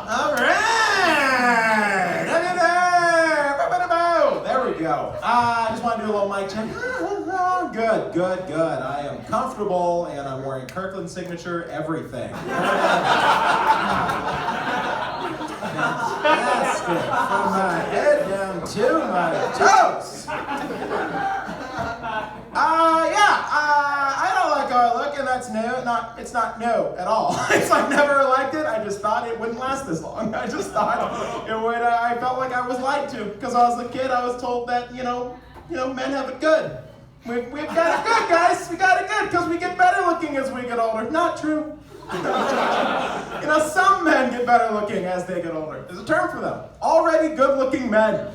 All right! There we go. I just want to do a little mic check. Good, good, good. I am comfortable, and I'm wearing Kirkland's signature everything. Fantastic. From my head down to my toes. I don't like how I look, and that's new. It's not new at all. It's like never liked it. I just thought it wouldn't last this long. I just thought it would. I felt like I was lied to because I was a kid. I was told that men have it good. We've got it good, guys. We got it good because we get better looking as we get older. Not true. Some men get better looking as they get older. There's a term for them. Already good-looking men.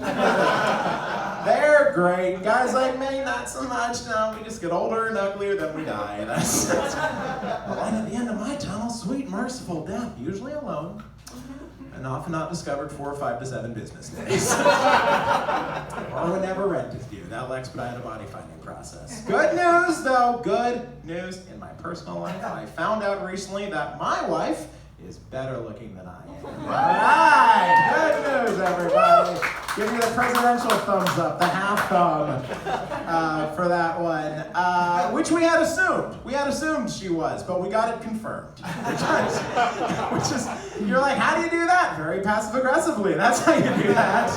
They're great. Guys like me, not so much. No, we just get older and uglier, then we die. That's the light at the end of my tunnel. Sweet, merciful death, usually alone, and often not discovered 4 or 5 to 7 business days. Or whenever rent is due. That'll expedite a body finding process. Good news, though. Good news in my personal life. I found out recently that my wife is better looking than I am. All right, good news, everybody. Give me the presidential thumbs up, the half thumb for that one, which we had assumed. We had assumed she was, but we got it confirmed. Which is, you're like, how do you do that? Very passive aggressively. That's how you do that.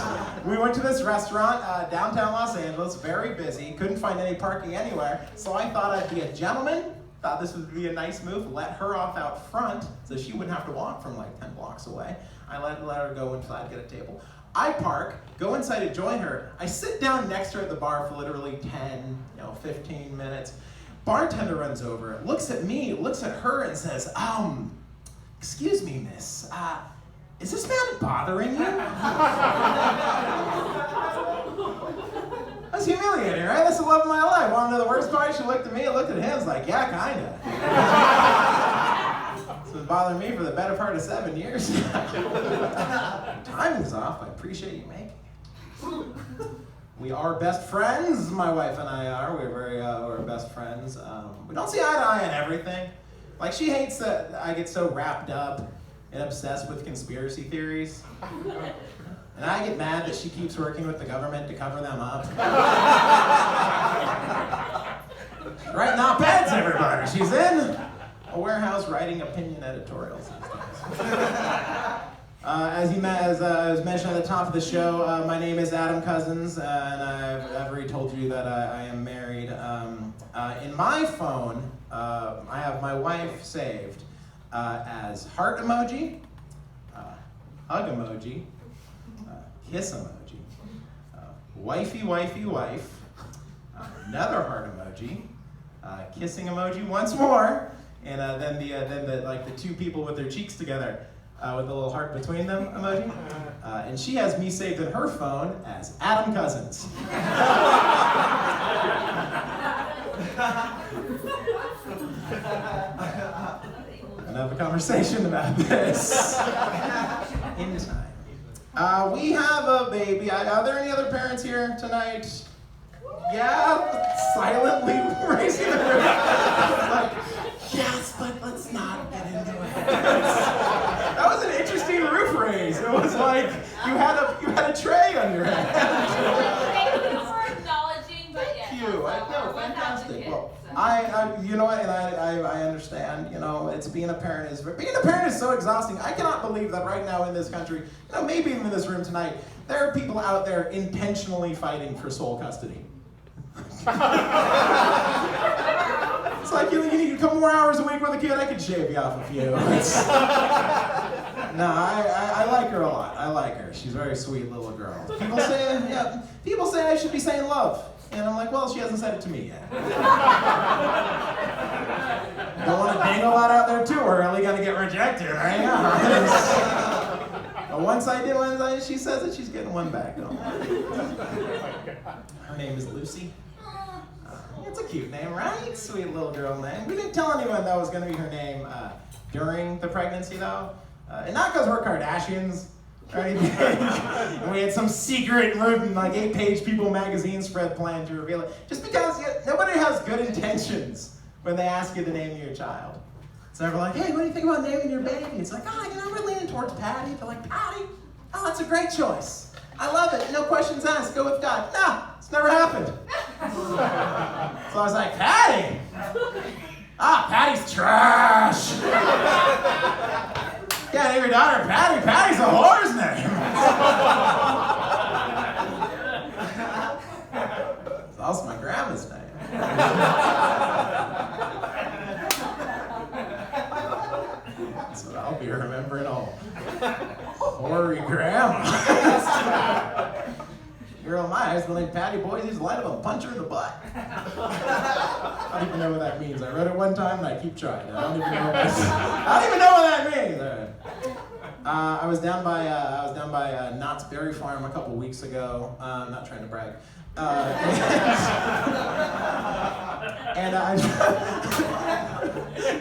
We went to this restaurant, downtown Los Angeles, very busy, couldn't find any parking anywhere, so I thought I'd be a gentleman. Thought this would be a nice move, let her off out front so she wouldn't have to walk from like 10 blocks away. I let her go inside, get a table. I park, go inside to join her. I sit down next to her at the bar for literally 10, 15 minutes. Bartender runs over, looks at me, looks at her and says, excuse me, miss, is this man bothering you? That's humiliating, right? That's the love of my life. Want to know the worst part? She looked at me, looked at him, was like, yeah, kinda. It's been bothering me for the better part of 7 years. Timing's off. I appreciate you making it. We are best friends. My wife and I are. We're best friends. We don't see eye to eye on everything. Like, she hates that I get so wrapped up and obsessed with conspiracy theories. And I get mad that she keeps working with the government to cover them up. Writing op-eds, everybody. She's in a warehouse writing opinion editorials these days. As was mentioned at the top of the show, my name is Adam Cozens, and I've already told you that I am married. In my phone, I have my wife saved as heart emoji, hug emoji, kiss emoji, wifey, wife, another heart emoji, kissing emoji once more, and then the 2 people with their cheeks together with a little heart between them emoji. And she has me saved in her phone as Adam Cozens. And have a conversation about this in time. We have a baby. Are there any other parents here tonight? Yeah, silently raising their hand. Like, yes, but let's not get into it. That was an interesting roof raise. It was like you had a tray on your head. Thank you for acknowledging, but yes. Thank you. No, fantastic. Well, you know what, and I understand. It's being a parent is so exhausting. I cannot believe that right now in this country, maybe even in this room tonight, there are people out there intentionally fighting for sole custody. It's like you need a couple more hours a week with a kid. I could shave you off a few. No, I like her a lot. I like her. She's a very sweet little girl. People say I should be saying love. And I'm like, well, she hasn't said it to me yet. Don't want to dangle that out there too early, gonna get rejected, right? But once she says it, she's getting one back. Don't Her name is Lucy. It's a cute name, right? Sweet little girl name. We didn't tell anyone that was gonna be her name during the pregnancy, though. And not because we're Kardashians or anything. And we had some secret, 8-page People magazine spread plan to reveal it. Just because nobody has good intentions when they ask you the name of your child. So they're like, hey, what do you think about naming your baby? It's like, we're leaning towards Patty. They're like, Patty? Oh, that's a great choice. I love it. No questions asked. Go with God. No, it's never happened. So I was like, Patty? Patty's trash. Can't name your daughter Patty. Patty's a whore's name. It's also my grandma's name. That's what I'll be remembering all. Hoary grandma. Girl, my high school named Patty Boys used to light up and punch her in the butt. I don't even know what that means. I read it one time and I keep trying. I don't even know what that means. I was down by Knott's Berry Farm a couple weeks ago. I'm not trying to brag. And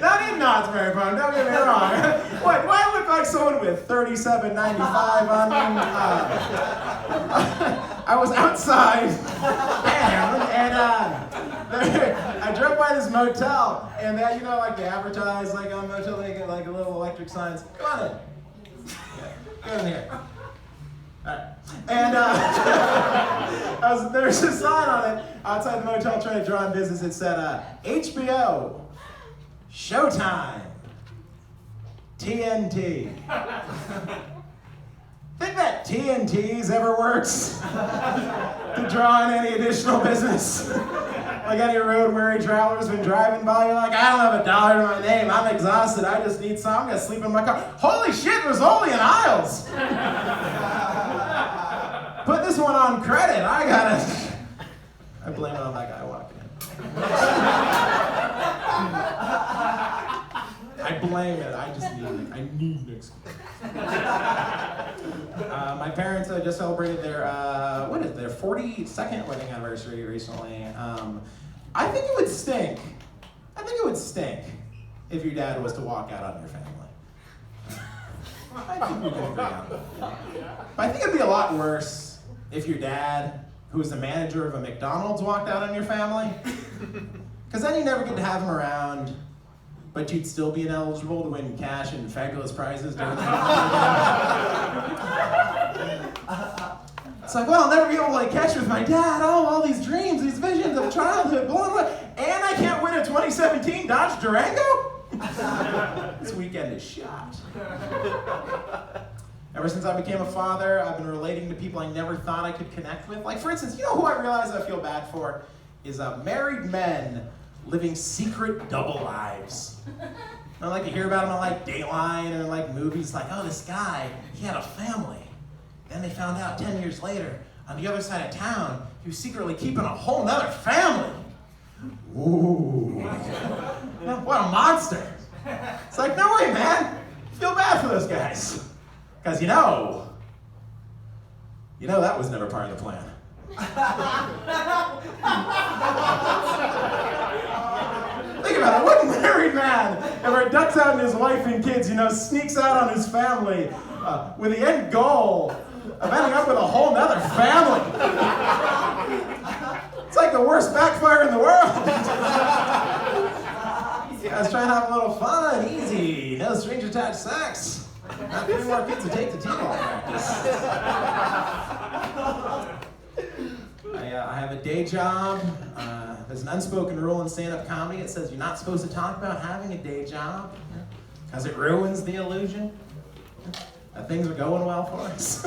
not in Knott's Berry Farm, don't get me wrong. What, do I look like someone with $37.95 on me? I was outside, and I drove by this motel, and they, they advertise, like on motel, they get like a little electric signs. Go on in. Yeah, go in here. All right. And there's a sign on it outside the motel trying to draw in business. It said, HBO, Showtime, TNT. Think that TNT's ever works to draw in any additional business? Like any road weary traveler's been driving by, you're like, I don't have $1 to my name, I'm exhausted, I just need some, I'm gonna sleep in my car. Holy shit, there's only in aisles! Put this one on credit, I blame it on that guy walking in. I blame it, I need an excuse. My parents just celebrated their 42nd wedding anniversary recently. I think it would stink if your dad was to walk out on your family. I think we can agree on that. But I think it'd be a lot worse if your dad, who was the manager of a McDonald's, walked out on your family. Because then you never get to have him around, but you'd still be ineligible to win cash and fabulous prizes during the It's like, well, I'll never be able to catch with my dad. Oh, all these dreams, these visions of childhood, blah, blah. And I can't win a 2017 Dodge Durango? This weekend is shot. Ever since I became a father, I've been relating to people I never thought I could connect with. Like, for instance, you know who I realize I feel bad for? Is married men living secret double lives. I like to hear about them on like Dateline and like movies, like, oh, this guy, he had a family. Then they found out 10 years later, on the other side of town, he was secretly keeping a whole nother family. Ooh. What a monster. It's like, no way, man. Feel bad for those guys. Because you know that was never part of the plan. Think about it. What married man ever ducks out on his wife and kids, sneaks out on his family with the end goal of ending up with a whole nother family? It's like the worst backfire in the world. You guys trying to have a little fun, easy, no strings attached sex. Not 3 more kids to take to t-ball practice. I have a day job. There's an unspoken rule in stand-up comedy. It says you're not supposed to talk about having a day job because it ruins the illusion that things are going well for us.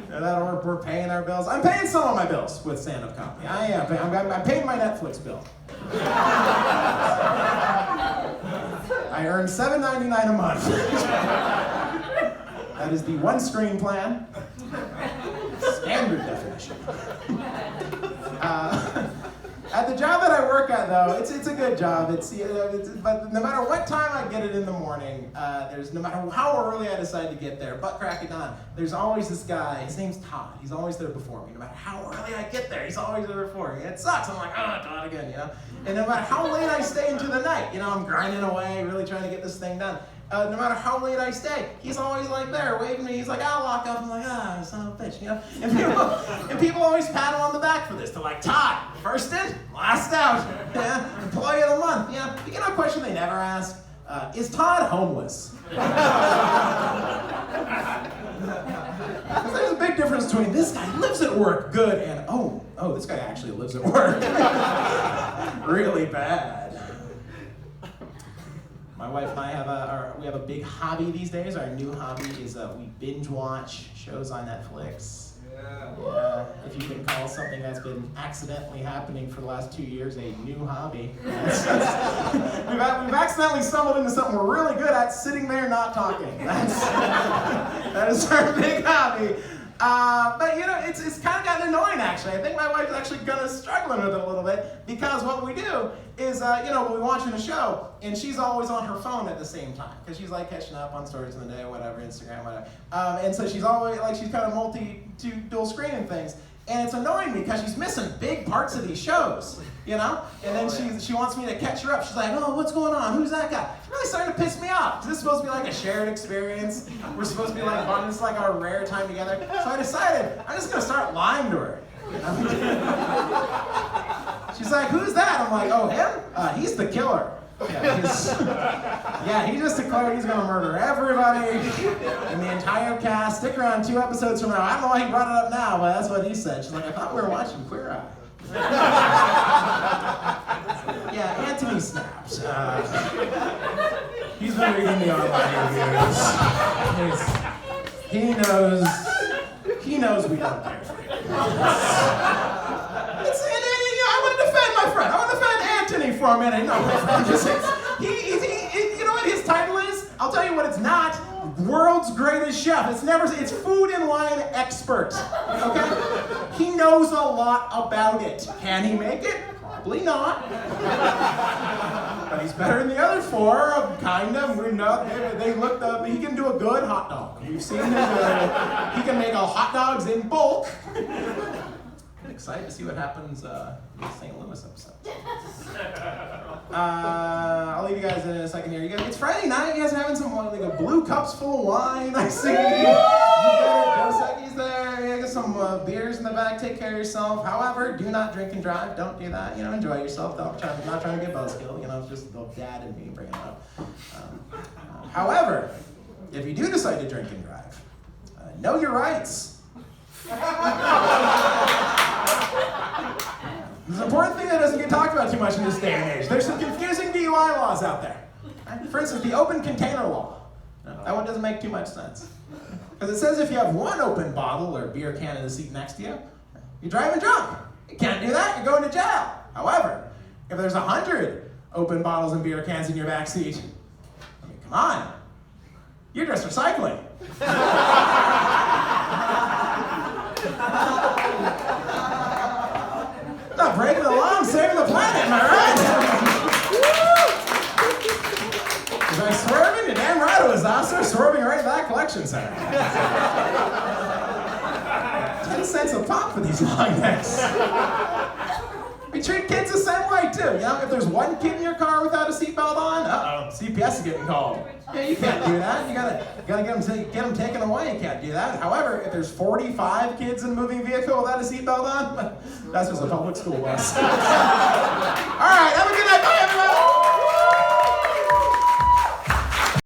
That we're paying our bills. I'm paying some of my bills with stand-up comedy. I am. I'm paying my Netflix bill. I earn $7.99 a month. That is the one-screen plan. Standard definition. At the job that I work at, though, it's a good job. But no matter what time I get it in the morning, no matter how early I decide to get there, butt crack it on, there's always this guy. His name's Todd. He's always there before me. No matter how early I get there, he's always there before me. It sucks. I'm like, oh, Todd again, And no matter how late I stay into the night, I'm grinding away, really trying to get this thing done. No matter how late I stay, he's always like there, waving me. He's like, I'll lock up. I'm like, son of a bitch, And people always pat him on the back for this. They're like, Todd, First in, last out. Yeah. Employee of the month. Yeah. You know a question they never ask? Is Todd homeless? Because there's a big difference between this guy lives at work good and oh, this guy actually lives at work really bad. My wife and I have we have a big hobby these days. Our new hobby is we binge watch shows on Netflix. Yeah, if you can call something that's been accidentally happening for the last 2 years a new hobby. We've accidentally stumbled into something we're really good at, sitting there not talking. That is our big hobby. But you know, it's kind of gotten annoying actually. I think my wife's actually gonna struggling with it a little bit because what we do is, we'll be watching a show and she's always on her phone at the same time because she's like catching up on stories in the day, whatever, Instagram, whatever. And so she's always like she's kind of dual screening things, and it's annoying me because she's missing big parts of these shows, you know. And then she wants me to catch her up. She's like, oh, what's going on? Who's that guy? It's really starting to piss me off. This is supposed to be like a shared experience. We're supposed to be like bonding. It's like our rare time together. So I decided I'm just gonna start lying to her. She's like, who's that? I'm like, oh, him? He's the killer. Yeah, he just declared he's gonna murder everybody in the entire cast. Stick around 2 episodes from now. I don't know why he brought it up now, but that's what he said. She's like, I thought we were watching Queer Eye. Yeah, Anthony snaps. He's been reading the online reviews. He knows we don't care for him. I want to defend my friend. I want to defend Anthony for a minute. No, I'm just saying, you know what his title is? I'll tell you what it's not. World's greatest chef. It's food and wine expert. Okay? He knows a lot about it. Can he make it? Probably not. But he's better than the other 4, kind of. We know they looked up. He can do a good hot dog. You've seen him. He can make hot dogs in bulk. I'm excited to see what happens in the St. Louis episode. I'll leave you guys in a second here. It's Friday night. You guys are having some blue cups full of wine. I see. Dos Equis there. You got some beers in the back. Take care of yourself. However, do not drink and drive. Don't do that. Enjoy yourself. Not trying to get buzzkill. It's just the dad and me bringing it up. However, if you do decide to drink and drive, know your rights. There's an important thing that doesn't get talked about too much in this day and age. There's some confusing DUI laws out there. For instance, the open container law. That one doesn't make too much sense. Because it says if you have 1 open bottle or beer can in the seat next to you, you're driving drunk. You can't do that, you're going to jail. However, if there's 100 open bottles and beer cans in your back seat, come on, you're just recycling. Not breaking the law, I'm saving the planet, am I right? Was I swerving? You're damn right I was. I was swerving right at that collection center. 10 cents a pop for these long necks. We treat kids the same way too. If there's 1 kid in your car without a seatbelt on, CPS is getting called. Yeah, you can't do that. You gotta get them taken away. You can't do that. However, if there's 45 kids in a moving vehicle without a seatbelt on, that's just a public school bus. All right, have a good night. Bye.